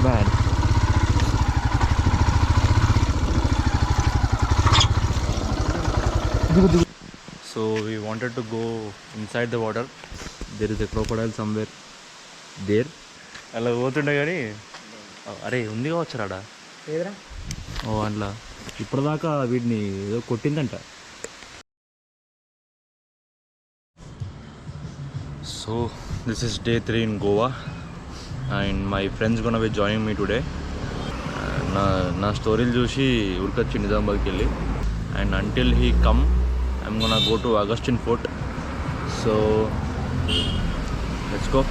man. So we wanted to go inside the water. There is a crocodile somewhere there. అలా పోతుండే కానీ అరే ఉంది కావచ్చు రాడా ఓ అందులో ఇప్పటిదాకా వీటిని ఏదో కొట్టిందంట. So this is day 3 in Goa and my friends gonna be joining me today. నా స్టోరీలు చూసి ఉరికొచ్చి నిజామాబాద్కి వెళ్ళి and until he come I'm gonna go to Augustine Fort. So let's go.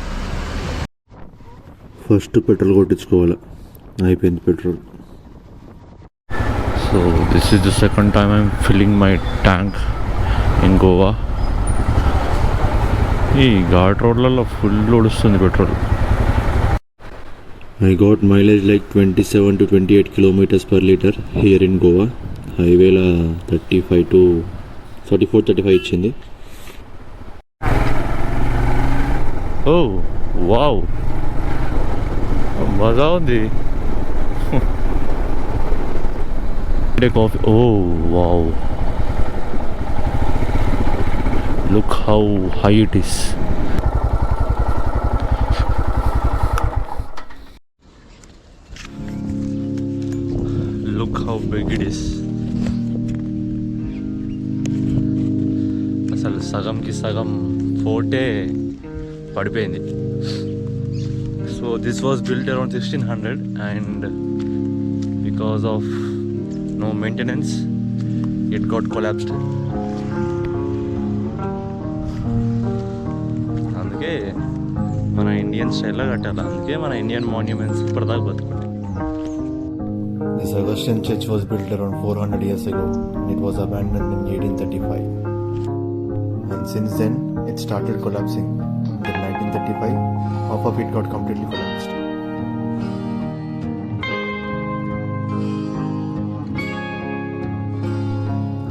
First petrol కొట్టించుకోవాలి, అయిపోయింది petrol. So this is the second time I'm filling my tank in Goa. ఈ ఘాట్ రోడ్లలో full ఓడుస్తుంది petrol. I got mileage like 27 to 28 kilometers per liter here in Goa. హైవేలో 35 to 34-35 ఇచ్చింది. ఓ wow మజా ఉంది. Coffee. Oh wow, look how high it is. Look how big it is. అసలు సగంకి సగం forte పడిపోయింది. So this was built around 1600 and because of no maintenance it got collapsed. అందుకే మన Indian స్టైల్లో కట్టాలి, అందుకే మన ఇండియన్ మాన్యుమెంట్స్ ఇప్పటిదాకా బతుకుంటాయి. This Augustine church was built around 400 years ago and it was abandoned in 1835. And since then it started collapsing. In 1935 half of it got completely collapsed.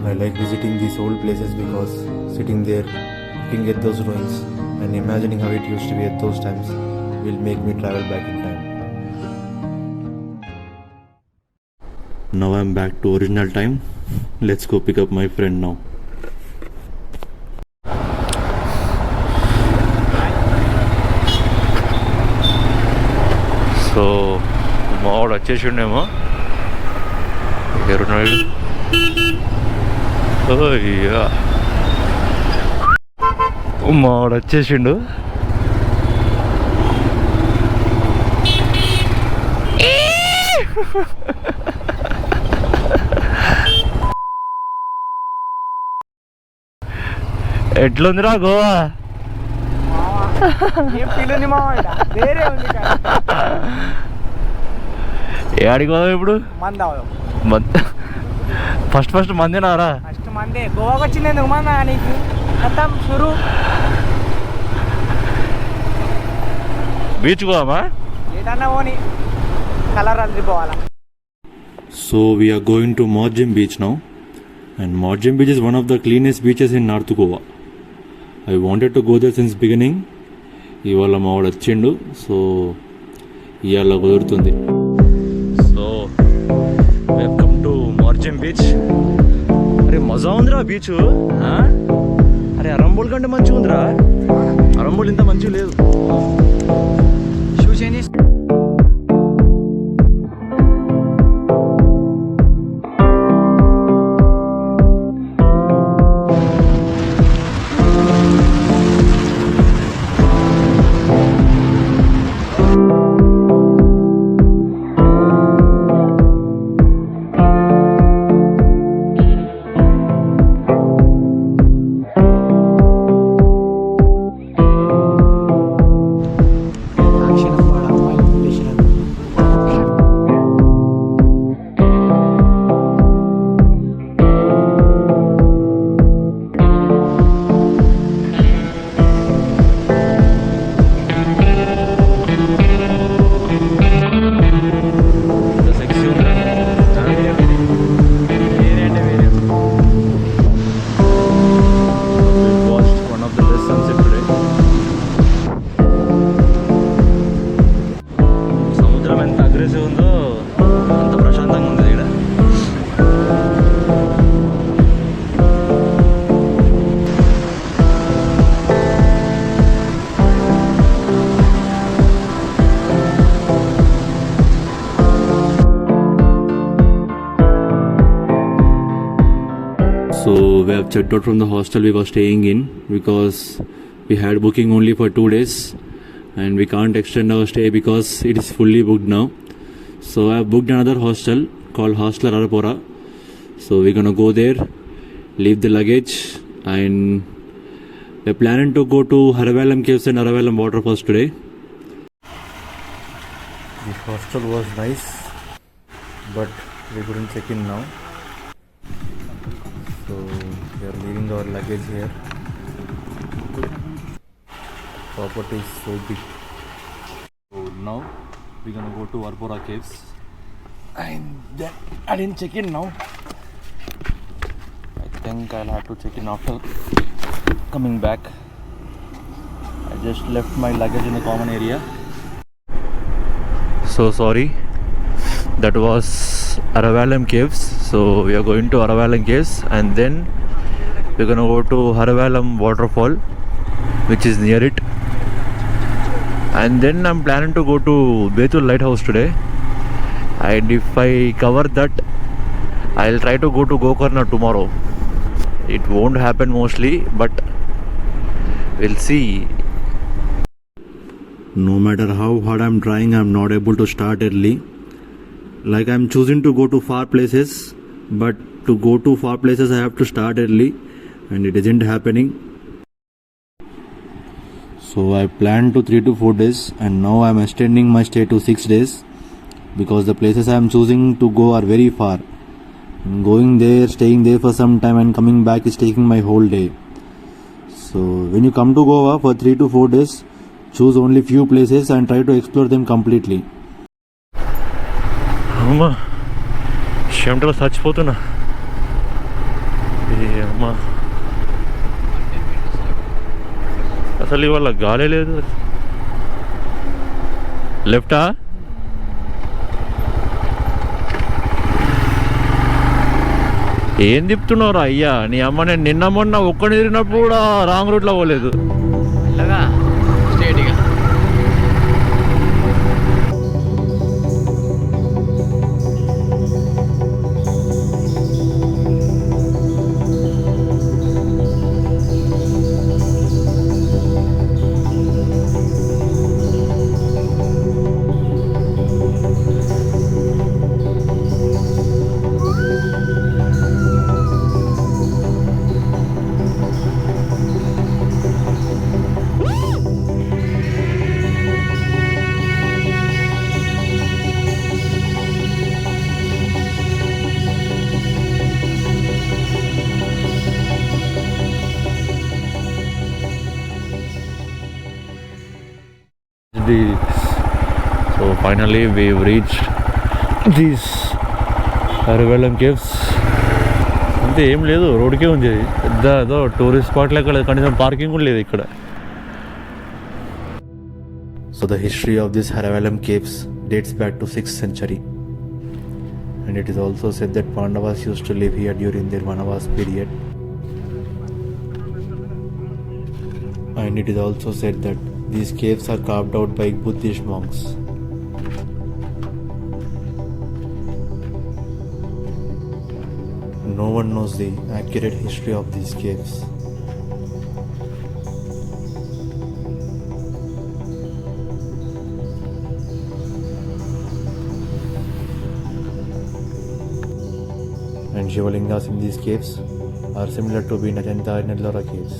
I like visiting these old places because sitting there looking at those ruins and imagining how it used to be at those times will make me travel back in time. Now I'm back to original time. Let's go pick up my friend now. So మావాడు వచ్చేసిండేమో. ఎరున్నాడు. అయ్యా మావాడు వచ్చేసిండు. ఎట్లుందిరా గోవా? ఏడికి పోదాం ఇప్పుడు? First మందేనారా? First మందే. గోవాకి వచ్చింది ఎందుకు మందా నీకు? షురు బీచ్ పోదామా? ఏదన్నా పోని colour అల్లిపోవాలా. So we are going to Morjim Beach now, and Morjim Beach is one of the cleanest beaches in North Goa. I wanted to go there since beginning. ఇవాళ మా వాడు వచ్చిండు, సో ఇవాళ కుదురుతుంది. So welcome to margin beach. అరే మజా ఉందిరా beach. అరే అరంబోల్ కంటే మంచిగా ఉందిరా. అరంబోల్ ఇంత మంచిగా లేదు. సముద్రం ఎంత అగ్రెసివ్ ఉందో అంత ప్రశాంతంగా ఉంది ఇక్కడ. So we have checked out from the hostel we were staying in because we had booking only for 2 days and we can't extend our stay because it is fully booked now. So I have booked another hostel called Hostel Arapora. So we're gonna go there, leave the luggage, and we're planning to go to Haravalam Caves and Haravalam Waterfalls today. The hostel was nice, but we couldn't check in now. So we are leaving our luggage here. Property is so big. So now we're gonna go to Arpora Caves. And then I didn't check in now. I think I'll have to check in after coming back. I just left my luggage in the common area. So sorry. That was Haravalam Caves. So we are going to Haravalam Caves and then we're gonna go to Haravalam Waterfall, which is near it. And then I'm planning to go to Betul Lighthouse today. And if I cover that, I'll try to go to Gokarna tomorrow. It won't happen mostly, but we'll see. No matter how hard I'm trying, I'm not able to start early. Like I'm choosing to go to far places, but to go to far places I have to start early and it isn't happening. So I planned to 3 to 4 days and now I'm extending my stay to 6 days because the places I'm choosing to go are very far. Going there, staying there for some time and coming back is taking my whole day. So when you come to Goa for 3 to 4 days, choose only few places and try to explore them completely. అమ్మా చెమటలో చచ్చిపోతున్నా. అమ్మా అసలు ఇవాళ గాలే లేదు. లెఫ్టా? ఏం తిప్పుతున్నావురా అయ్యా నీ అమ్మ. నేను నిన్న మొన్న ఒక్కడిని తిరిగినప్పుడు కూడా రాంగ్ రూట్లో పోలేదు. స్ట్రేట్గా So finally we've reached these Haravalam Caves. అంతే ఏం లేదు, రోడ్కే ఉంది. పెద్ద ఏదో టూరిస్ట్ స్పాట్ లెక్క కనీసం పార్కింగ్ కూడా లేదు ఇక్కడ. So the history of this Haravalam Caves dates back to 6th century. And it is also said that Pandavas used to live here during their Vanavas period. And it is also said that these caves are carved out by Buddhist monks. No one knows the accurate history of these caves. And Shivalingas in these caves are similar to the Ajanta and Ellora caves.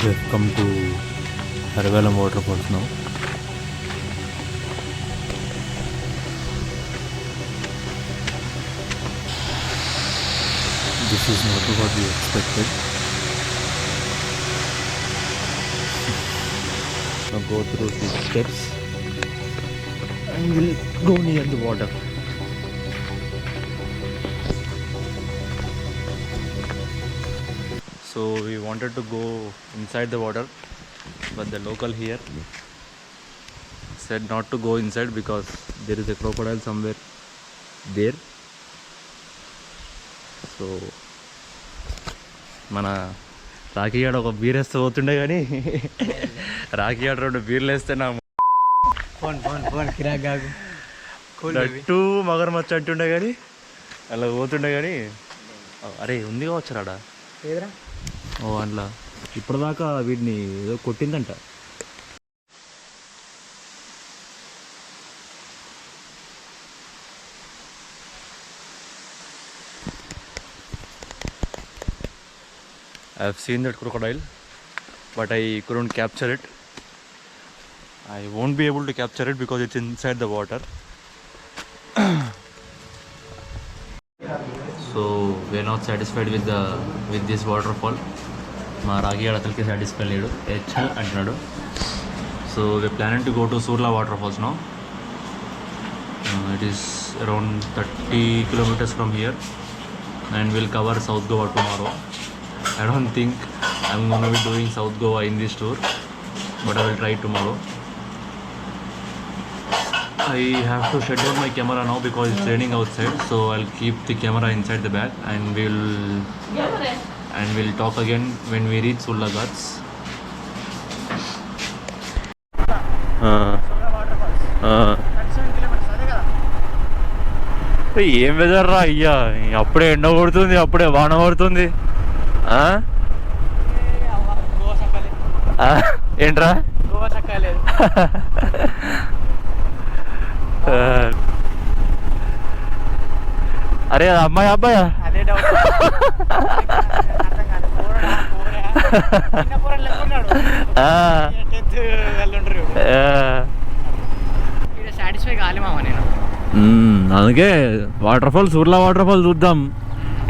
We have come to Haravalam waterfalls now. This is not what we expected. Now go through these steps and we'll go near the water. So we wanted to go inside the water, but the local here said not to go inside because there is a crocodile somewhere there. So మన రాఖీ గాడు ఒక beer వేస్తే పోతుండే కానీ రాఖీ గాడు 2 బీర్లు వేస్తే నా టూ మగరమచ్చ అంటుండే కానీ అలా పోతుండే కానీ అరే ఉంది కావచ్చు రాడా ఓ అట్లా ఇప్పటిదాకా వీడిని ఏదో కొట్టిందంట. I have seen that crocodile, but I couldn't capture it. I won't be able to capture it because it's inside the water. So we are not satisfied with this waterfall. మా రాగి అతనికి సాటిస్ఫై లేడు HL అంటున్నాడు. So we planning to go to Surla waterfalls now. It is around 30 kilometers from here and we'll cover South Goa tomorrow. I don't think I'm gonna be doing South Goa in this tour, but I will try tomorrow. I have to shut down my camera now because it's raining outside, so I'll keep the camera inside the bag and we'll talk again when we reach Sulla Ghats. ఏం weather రా అయ్యా, అప్పుడే ఎండ కొడుతుంది, అప్పుడే వాన పడుతుంది. ఏంట్రా అరే అమ్మాయి అబ్బాయా అందుకే వాటర్ఫాల్ సూర్లా వాటర్ఫాల్ చూద్దాం.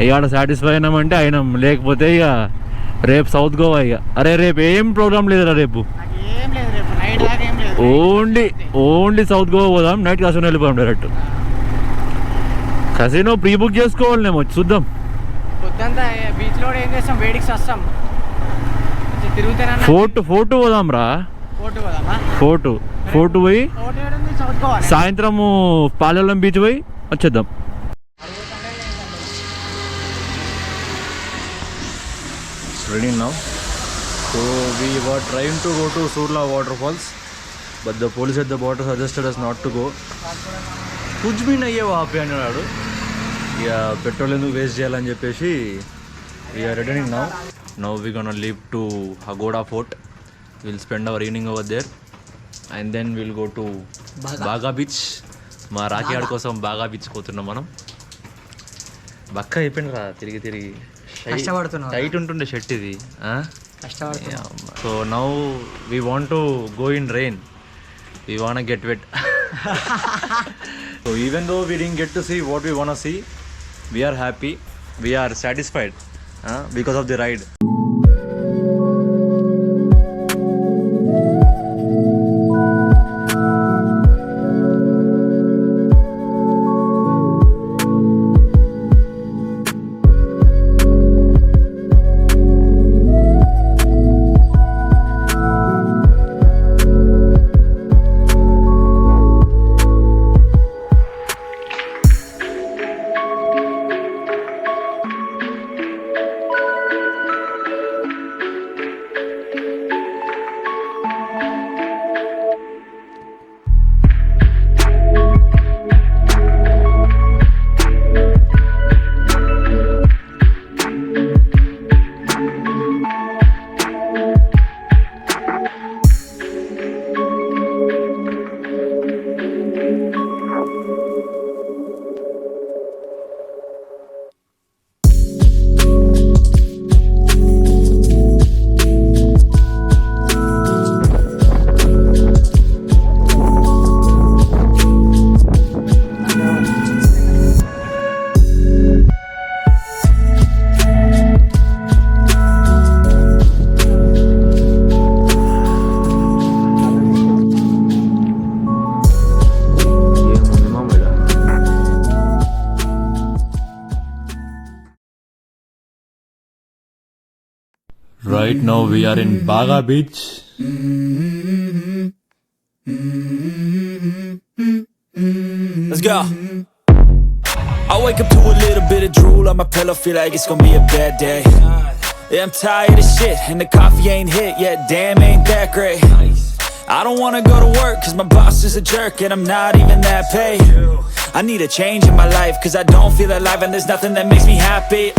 ఇక సాటిస్ఫై అయినామంటే అయినాం, లేకపోతే ఇక రేపు సౌత్ గోవా. ఇక అరే రేపు ఏం ప్రోగ్రామ్ లేదురా, రేపు ఓన్లీ సౌత్ గోవా పోదాం. నైట్ కసినో వెళ్ళిపోదాం డైరెక్ట్. కసినో ప్రీ బుక్ చేసుకోవాలేమో, చూద్దాం. ఫోర్ట్ పోదాం రా, ఫోర్ట్ పోయి సాయంత్రము పాలెల్లం బీచ్ పోయి వచ్చేద్దాం. Ready now. So we were trying to go to Surla waterfalls, but the police at the border suggested us not to go. कुछ भी नहीं है वहाँ पे అన్నాడు. ఇక పెట్రోల్ ఎందుకు వేస్ట్ చేయాలని చెప్పేసి we are returning now. Now we gonna leave to Hagoda Fort. We'll spend our evening over there and then we'll go to Baga Beach. మా రాఖీ ఆడ కోసం బాగా బీచ్ పోతున్నాం మనం. బక్క అయిపోయింది రా తిరిగి టైట్ ఉంటుండే షర్ట్ ఇది. So now we want to go in rain, we want get wet. So even though we didn't get to see what we want see, we are happy, we are satisfied because of the ride. Right now we are in Baga Beach. Let's go. I wake up to a little bit of drool on my pillow, feel like it's gonna be a bad day. Yeah, I'm tired of shit, and the coffee ain't hit yet, damn ain't that great. I don't wanna go to work, cause my boss is a jerk, and I'm not even that paid. I need a change in my life, cause I don't feel alive, and there's nothing that makes me happy.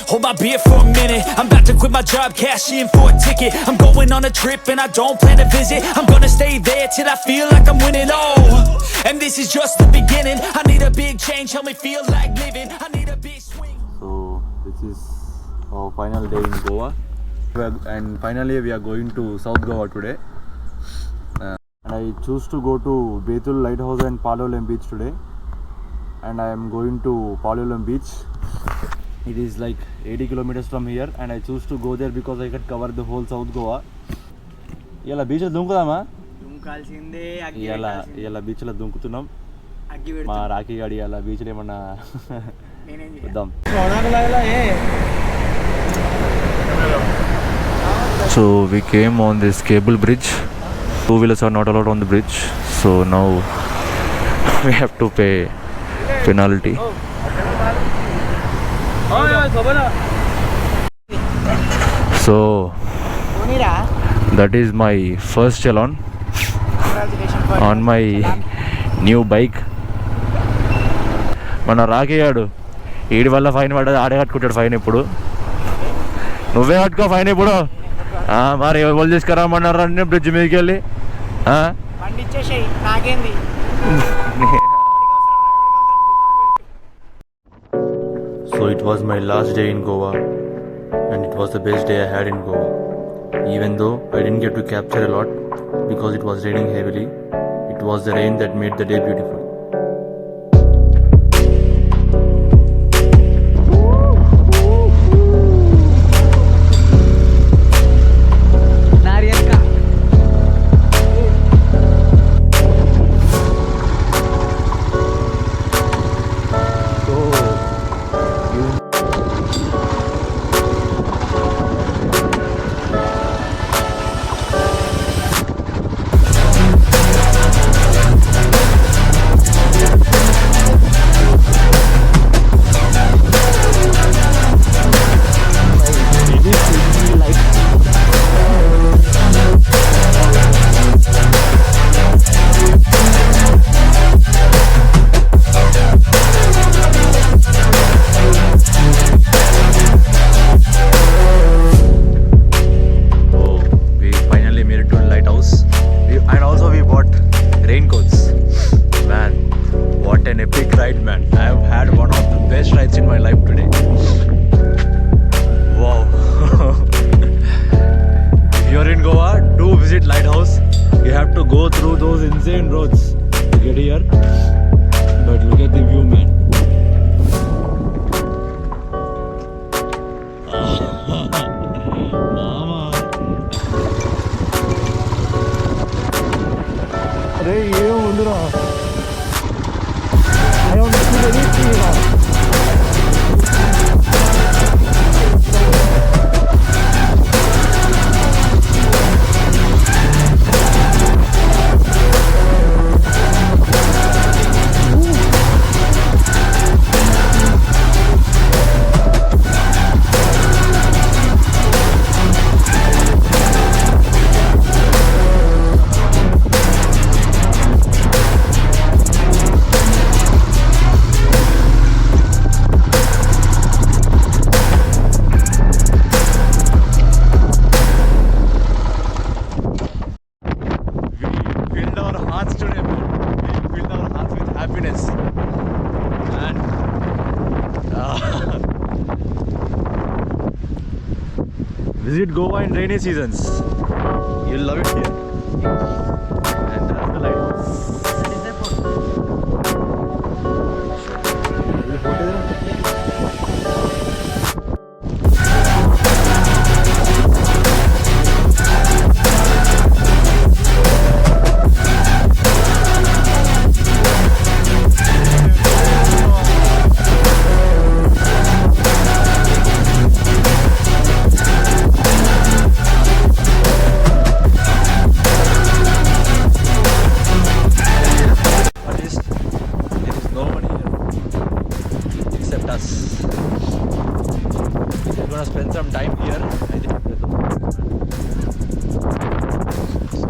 Hold my beer for a minute, I'm about to quit my job, cash in for a ticket. I'm going on a trip and I don't plan to visit. I'm gonna stay there till I feel like I'm winning, and this is just the beginning. I need a big change, help me feel like living. I need a big swing. So this is our final day in Goa, and finally we are going to South Goa today. And I choose to go to Betul Lighthouse and Palolem Beach today, and I am going to Palolem Beach. It is like 80 kilometers from here, and I choose to go there because I can cover the whole South Goa. Yalla beach lo dunkudaama దుంకాల్సిందే yalla beach lo dunkutunam అగ్గి ma పెడుతుంది Raki gadi yalla beach lo emanna నేనేం చూద్దాం. చేయాలి So we came on this cable bridge. Two wheelers are not allowed on the bridge, so now we have to pay penalty. So that is my first chalon on my new bike. మన రాకేయాడు ఈడి వల్ల fine పడ్డది, ఆడే కట్టుకుంటాడు fine. ఇప్పుడు నువ్వే కట్టుకో fine ఇప్పుడు. మరి ఎవరు తీసుకురామన్నారు అన్నీ బ్రిడ్జ్ మీదకి వెళ్ళి. బండి ఇచ్చేసేయి నాకేంది. So it was my last day in Goa, and it was the best day I had in Goa. Even though I didn't get to capture a lot because it was raining heavily, it was the rain that made the day beautiful. Raincoats, man, what an epic ride, man. I have had one of the best rides in my life today. Wow. If you're in Goa, do visit Lighthouse. You have to go through those insane roads to get here, but look at the view, man. అరే ఏముందిరా Visit Goa in rainy seasons. You'll love it here. And that's the lighthouse. gonna spend some time here. I think. So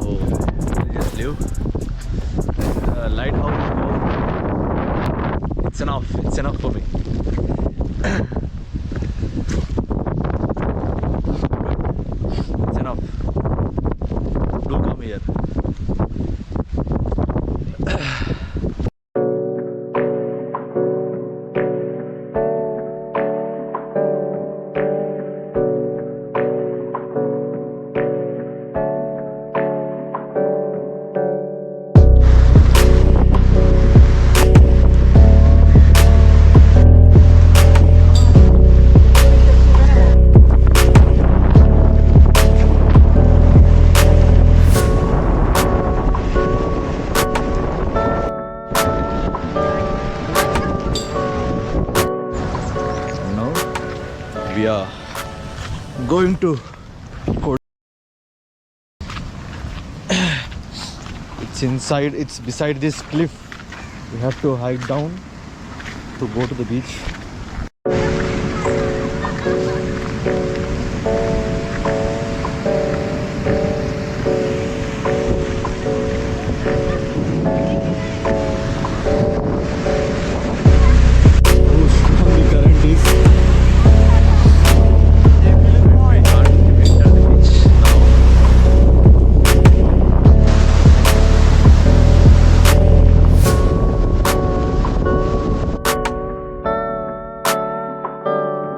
we'll just leave. Lighthouse. It's enough. It's enough for me. It's enough. Do come here. We are going to it's beside this cliff. We have to hike down to go to the beach.